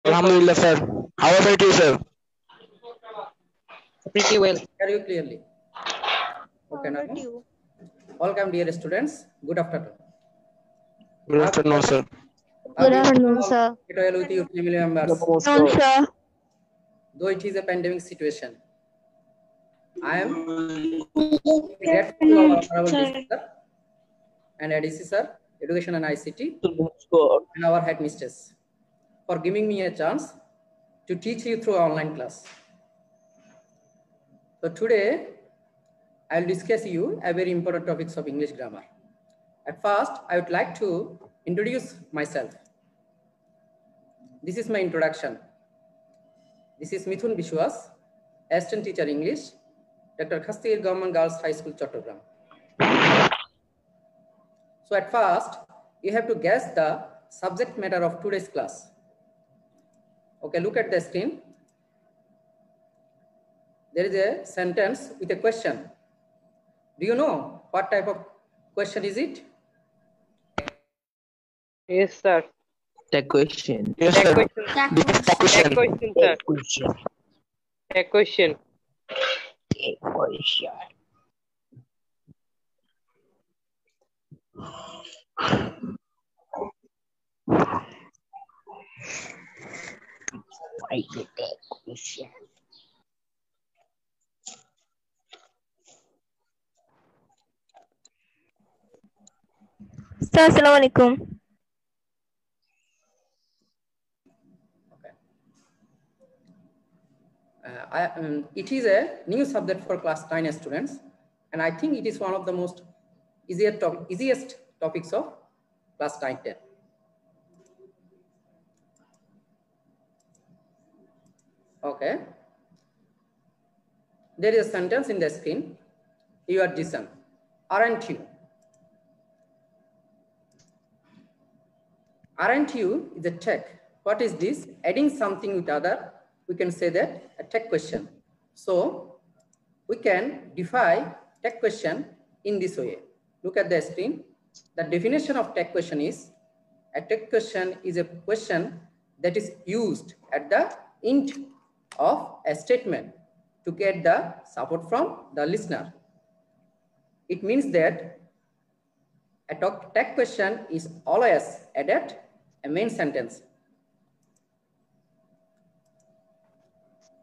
Alhamdulillah, sir. How about you, sir? Pretty well. Hear you clearly. Okay, now. Welcome, dear students. Good afternoon. Good afternoon, sir. Good afternoon, sir. Get well with your family members. Afternoon, sir. Though it is a pandemic situation, I am grateful to our honorable DC sir and ADC sir, Education and ICT, and our headmistress for giving me a chance to teach you through online class. So today, I will discuss you a very important topics of English grammar. At first, I would like to introduce myself. This is my introduction. This is Mithun Bishwas, Assistant Teacher English, Dr. Khastigir Government Girls High School, Chattogram. So at first, you have to guess the subject matter of today's class. Okay, look at the screen. There is a sentence with a question. Do you know what type of question is it? Yes, sir. Tech question. Yes, sir. Question. Tech question. Question, sir. Question. Question. Question. Why the question? Sir, Assalamualaikum. It is a new subject for class 9 students, and I think it is one of the most easiest topics of class 9-10. Okay. There is a sentence in the screen. You are decent, aren't you? Aren't you is a tech. What is this? Adding something with other, we can say that a tech question. So we can define tech question in this way. Look at the screen. The definition of tech question is, a tech question is a question that is used at the end of a statement to get the support from the listener. It means that a tech question is always added a main sentence.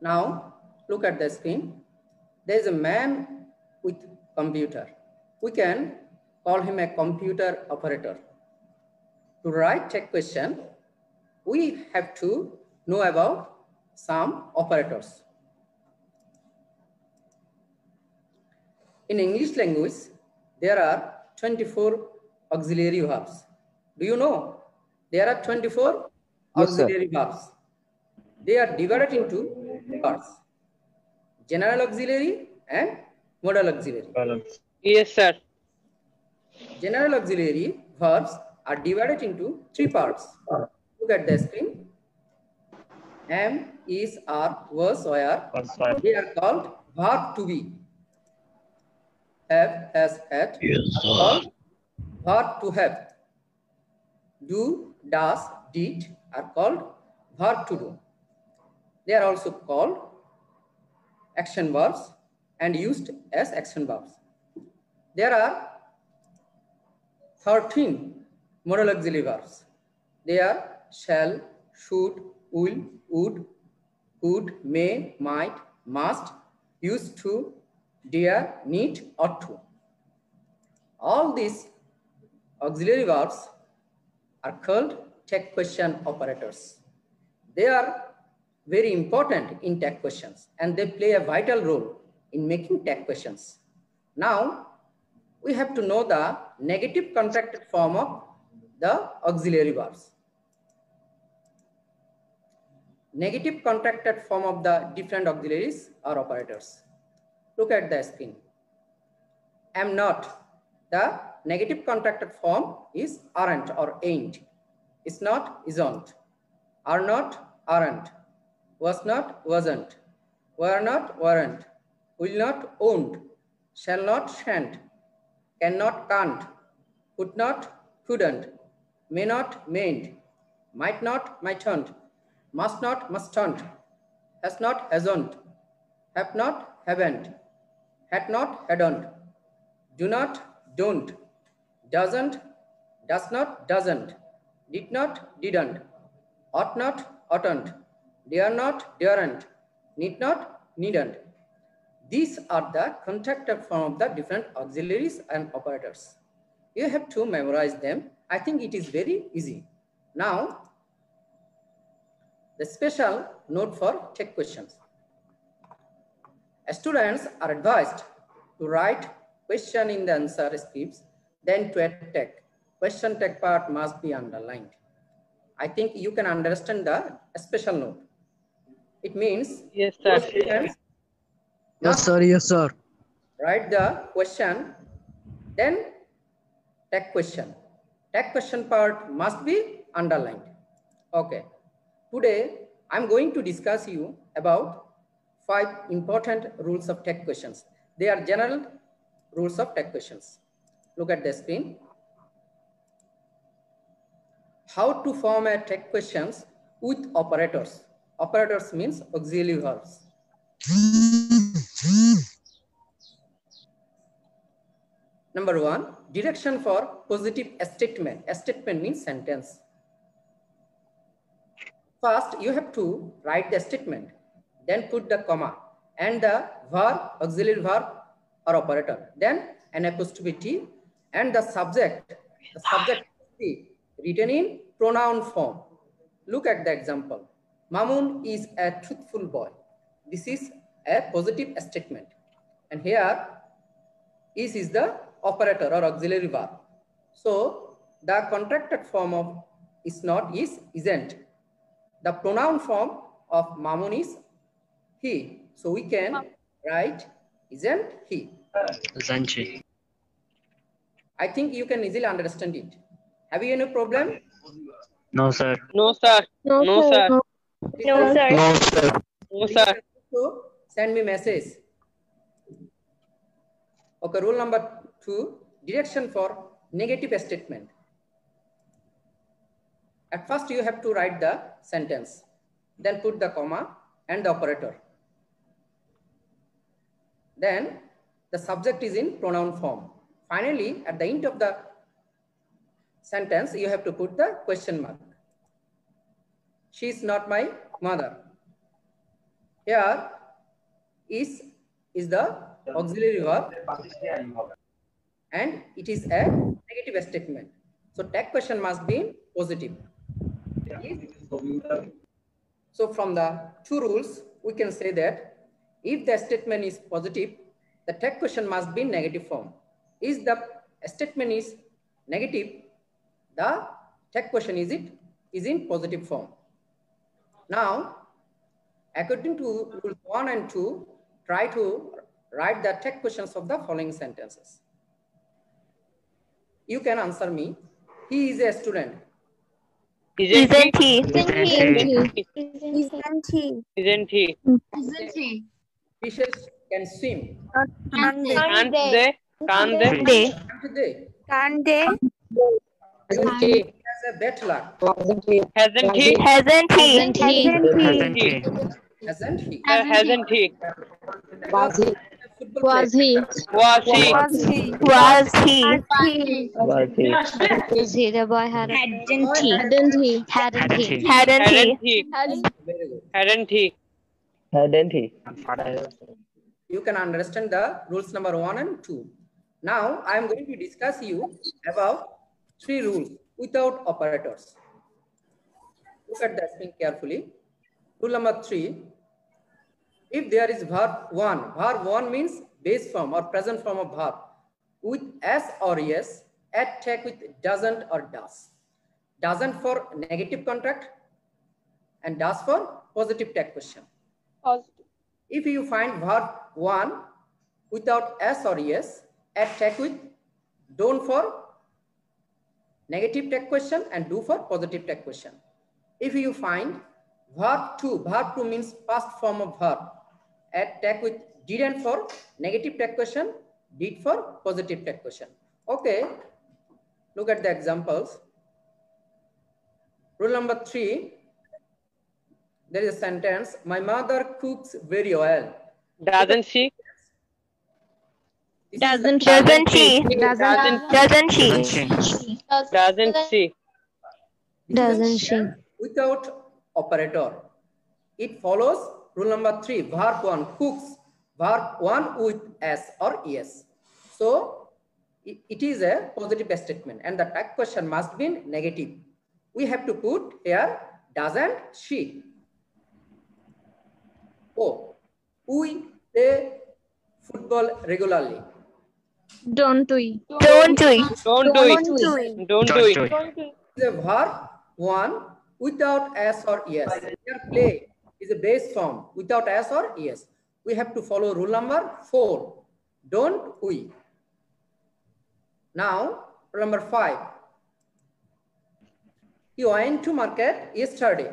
Now look at the screen. There is a man with computer. We can call him a computer operator. To write tech question, we have to know about some operators. In English language, there are 24 auxiliary verbs. Do you know? There are 24 auxiliary verbs. They are divided into parts: general auxiliary and modal auxiliary. Yes, sir. General auxiliary verbs are divided into 3 parts. Look at the screen. Am, is, are, was, were. They are called verb to be. Have, has, had. Are called verb to have. Do, does, did are called verb to do. They are also called action verbs and used as action verbs. There are 13 modal auxiliary verbs. They are shall, should, will, would, could, may, might, must, used to, dare, need, ought to. All these auxiliary verbs are called tech question operators. They are very important in tech questions and they play a vital role in making tech questions. Now, we have to know the negative contracted form of the auxiliary verbs. Negative contracted form of the different auxiliaries or operators. Look at the screen. Am not. The negative contracted form is aren't or ain't. Is not, isn't. Are not, aren't. Was not, wasn't. Were not, weren't. Will not, won't. Shall not, shan't. Cannot, can't. Could not, couldn't. May not, mayn't. Might not, mightn't. must not, mustn't, has not, hasn't, have not, haven't, had not, hadn't, do not, don't, doesn't, does not, doesn't, did not, didn't, ought not, oughtn't, dare not, daren't, need not, needn't. These are the contracted form of the different auxiliaries and operators. You have to memorize them. I think it is very easy. Now, the special note for tech questions. Students are advised to write question in the answer scripts, then to add tag. Question tag part must be underlined. I think you can understand the special note. It means Yes, sir. students Yes, sir. Yes, sir. write the question, then tag question. Tag question part must be underlined. Okay. Today, I'm going to discuss you about 5 important rules of tag questions. They are general rules of tag questions. Look at the screen. How to format tag questions with operators. Operators means auxiliary verbs. Number 1, direction for positive statement. A statement means sentence. First, you have to write the statement, then put the comma and the verb, auxiliary verb or operator, then an apostrophe T and the subject. The subject is written in pronoun form. Look at the example. Mamun is a truthful boy. This is a positive statement. And here is the operator or auxiliary verb. So the contracted form of is not, is, isn't. The pronoun form of Mamun is he. So we can write isn't he. Isn't he? I think you can easily understand it. Have you any problem? No, sir. No, sir. No, sir. No, sir. No, sir. No, sir. So send me message. Okay, rule number 2, direction for negative statement. At first, you have to write the sentence, then put the comma and the operator. Then the subject is in pronoun form. Finally, at the end of the sentence, you have to put the question mark. She is not my mother. Here is the auxiliary verb and it is a negative statement. So tag question must be positive. So from the 2 rules, we can say that if the statement is positive, the tag question must be in negative form. If the statement is negative, the tag question is in positive form. Now, according to rules 1 and 2, try to write the tag questions of the following sentences. You can answer me. He is a student. Isn't he? Isn't he? Isn't he? Fishes can swim. Can't they? Can't they? Can't they? Isn't he? He has a bad luck. Hasn't he? Hasn't he? Hasn't he? Hasn't he? Hasn't he? Was he? Was he? Was he? Is he? The boy hadn't he? Hadn't he? Hadn't he? Very good. Hadn't he? Hadn't he? You can understand the rules number 1 and 2. Now I am going to discuss you about 3 rules without operators. Look at the screen carefully. Rule number 3. If there is verb 1 means base form or present form of verb with s or yes, add tag with doesn't or does. Doesn't for negative contract and does for positive tag question. If you find verb 1 without s or yes, add tag with don't for negative tag question and do for positive tag question. If you find verb 2 means past form of verb, add tag with didn't for negative tag question, did for positive tag question. Okay, look at the examples. Rule number 3, There is a sentence. My mother cooks very well. Doesn't she? This is Doesn't the- she? Doesn't she? Doesn't she? Doesn't she? this is a Doesn't she? without operator. It follows rule number 3. Verb 1 cooks. Verb 1 with s or es. So it is a positive statement, and the tag question must be negative. We have to put here doesn't she. Oh, we play football regularly. Don't we? Don't do it. Don't do it. Is a verb 1 without s or es. Here play is a base form without s or es. We have to follow rule number 4. Don't we? Now, rule number 5. He went to market yesterday.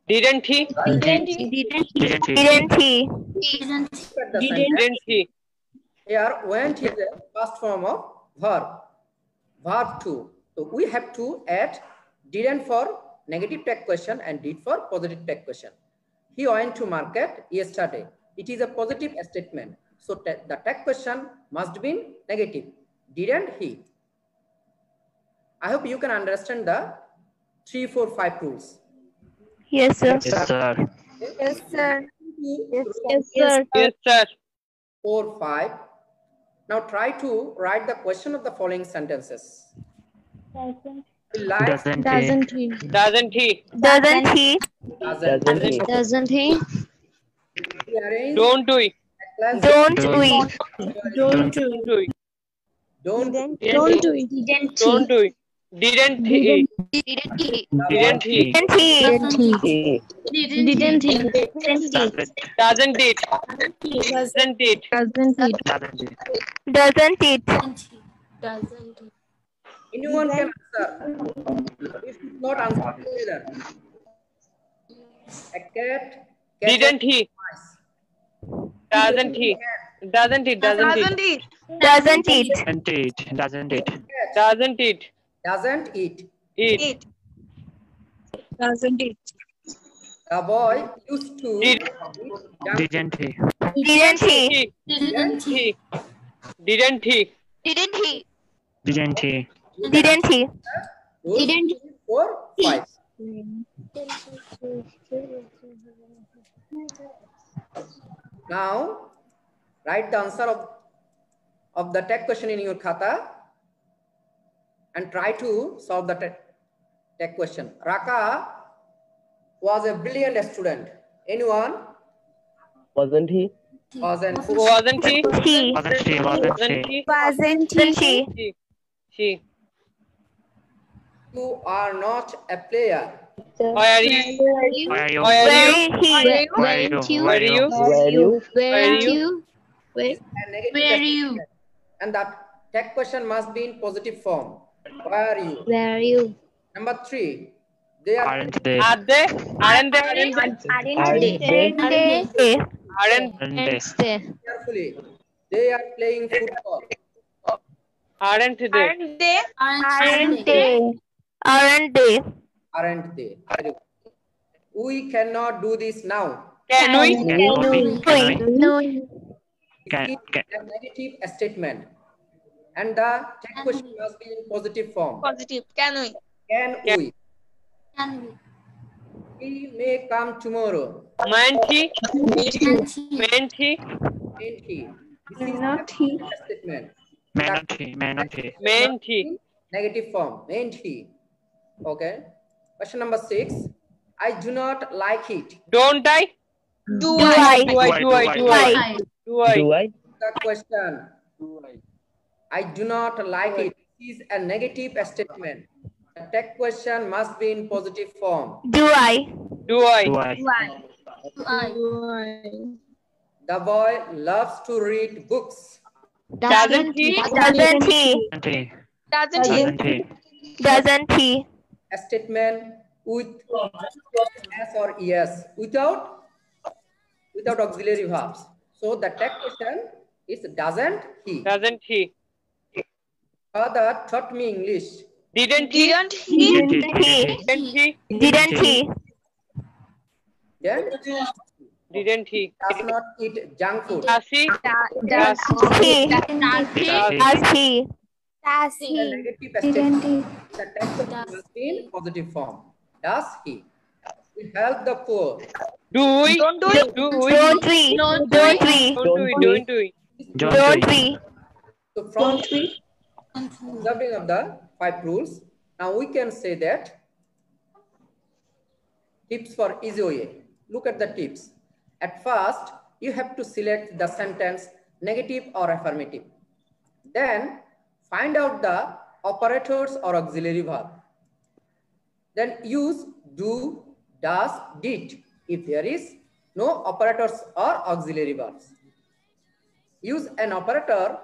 Didn't he? Didn't he? Didn't he? Look at the sentence. Didn't he? Here, went is a past form of verb. Verb 2. So we have to add didn't for negative tag question and did for positive tag question. He went to market yesterday. It is a positive statement. So the tag question must be negative. Didn't he? I hope you can understand the 3, 4, 5 rules. Yes, sir. Yes, sir. Yes, sir. Yes, Yes, sir. Yes, sir. 4, 5. Now try to write the question of the following sentences. Like, Doesn't he? Doesn't he? Doesn't he? Doesn't he? doesn't he? Doesn't he? Arrange Don't do it. Don't we? Don't do it. Don't Don't we? Didn't Don't do it. Didn't he? Didn't he? Didn't he? Didn't he? Didn't he? Doesn't it? Doesn't it? Doesn't it? anyone can answer. If it's not answer together. A cat. Didn't he? Doesn't he? Doesn't it? Doesn't it? Doesn't it? Doesn't it? Doesn't it? Doesn't it? Doesn't eat. It. Doesn't it? The boy used to Did- eat junk Didn't he? Didn't he? Didn't he? Didn't he? Didn't he? Didn't he? Didn't he? rules Didn't 4, 5. Now, write the answer of the tag question in your khata and try to solve the tag question. Raka was a brilliant student. Anyone? Wasn't he? Wasn't. Wasn't he? He. Wasn't she? Wasn't Wasn't she? he? Wasn't he? She. You are not a player. Why are you? Where are you? Why are Where you? is he? Where are you? Where are you? Where are are you? Where? A negative Where are tag you? question. And that tag question must be in positive form. Where are you? Where are you? Number 3. They are Aren't they? Are they? Aren't they? Aren't they? Aren't they? Aren't they? carefully. They are playing football. Aren't they? Aren't they? Aren't they? Aren't they? Aren't they? Very good. We cannot do this now. Can we? No. Can, It is a negative statement. And the tag question must be in positive form. Positive. Can we? Can we? He may come tomorrow. Mayn't he? Mayn't he? Ain't he? This is Not a he. statement. may not he? May not he? Mayn't he? Negative form. Ain't he? Okay. Question number 6. I do not like it. Don't I? Do I? Do I? Do I? Do I? Do I? Do I? The question. I do not like it. This is a negative statement. The tag question must be in positive form. Do I? Do I? Do I? The boy loves to read books. Doesn't he? Doesn't he? Doesn't he? Doesn't he? Doesn't he? Doesn't he? A statement with s or es without auxiliary verbs. So the tag question is doesn't he? Doesn't he? Father taught me English. Didn't he? Didn't he? Didn't he? Didn't he? Didn't he? Then Didn't he? does not eat junk food. Does he? Does he? The negative statement. The text must be in positive form. Does he? We help the poor. Do we? Don't do it. Do we? Don't we? Don't we? Don't do we? Don't we? So from observing of the 5 rules, now we can say that tips for easy OA. Look at the tips. At first, you have to select the sentence negative or affirmative. Then find out the operators or auxiliary verb. Then use do, does, did if there is no operators or auxiliary verbs. Use an operator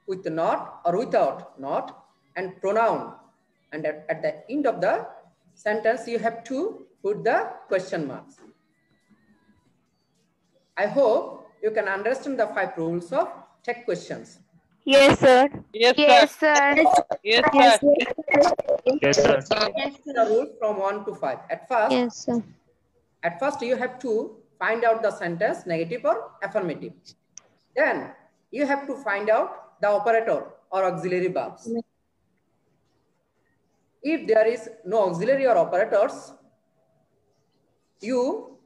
with not or without not and pronoun. And at the end of the sentence, you have to put the question marks. I hope you can understand the 5 rules of tech questions. Yes, sir. Yes, sir. Yes, sir. Yes, sir. Yes, sir. The rules from 1 to 5. At first, you have to find out the sentence negative or affirmative. Then you have to find out the operator or auxiliary verbs. If there is no auxiliary or operators, you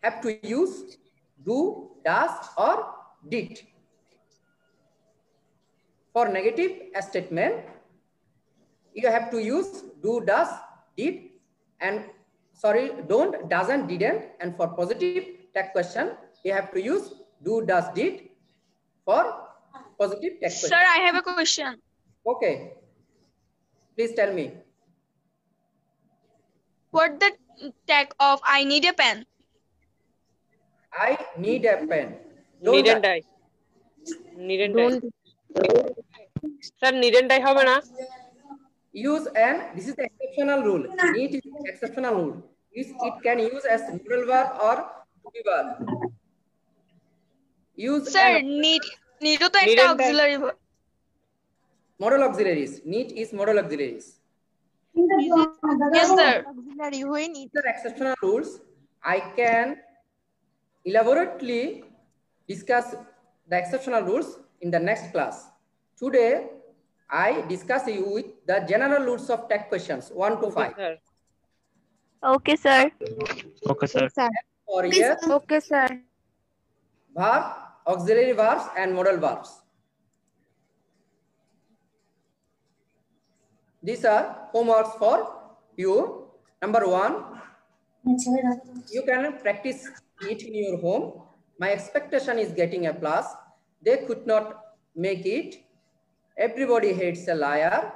have to use do, does, or did. For negative statement, you have to use do, does, did, and sorry, don't, doesn't, didn't. And for positive tag question, you have to use do, does, did for positive tag question. Sir, I have a question. Okay. Please tell me. What the tag of I need a pen? I need a pen. Needn't I? Needn't I? Sir, needn't I have na? Use an, this is the exceptional rule. Need is exceptional rule. It can use as modal verb or to be verb. Use Sir, an need to take Needn't I? auxiliary verb. modal auxiliaries. Need is modal auxiliaries. Yes, sir. These are exceptional rules. I can elaborately discuss the exceptional rules in the next class. Today, I discuss you with the general rules of tech questions 1 to 5. Sir. Okay, sir. Okay, sir. For yes, Okay, sir. verb, auxiliary verbs, and modal verbs. These are homeworks for you. Number 1, you can practice it in your home. My expectation is getting a plus. They could not make it. Everybody hates a liar.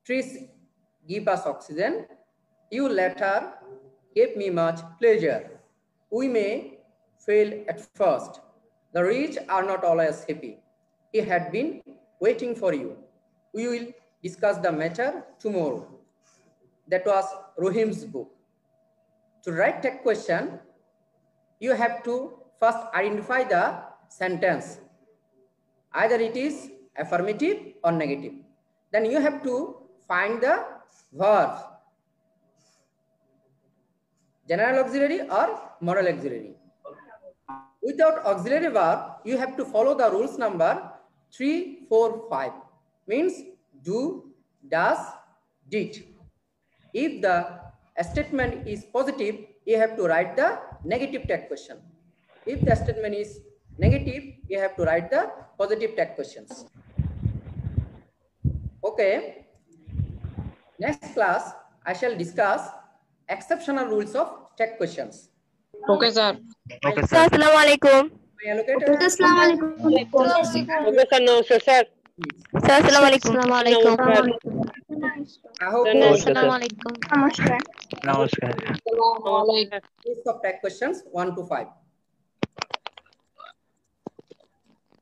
Trees give us oxygen. You letter gave me much pleasure. We may fail at first. The rich are not always happy. He had been waiting for you. We will discuss the matter tomorrow. That was Rohim's book. To write tech question, you have to first identify the sentence. Either it is affirmative or negative. Then you have to find the verb. General auxiliary or modal auxiliary. Without auxiliary verb, you have to follow the rules number 3, 4, 5. Means do, does, did. If the statement is positive, you have to write the negative tag question. If the statement is negative, you have to write the positive tag questions. Okay. Next class, I shall discuss exceptional rules of tag questions. Okay, sir. Okay, Sir, sir. assalamu alaikum. My allocated Okay, sir. No, sir, sir. Sir, assalamu alaikum. No, sir. I hope Sir, you no, know sir. Namaskar. rules of tag questions 1 to 5.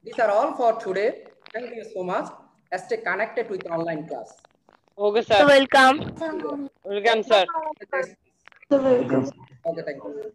These are all for today. Thank you so much. Stay connected with online class. Okay, So sir. welcome. Welcome, sir. Okay, thank you.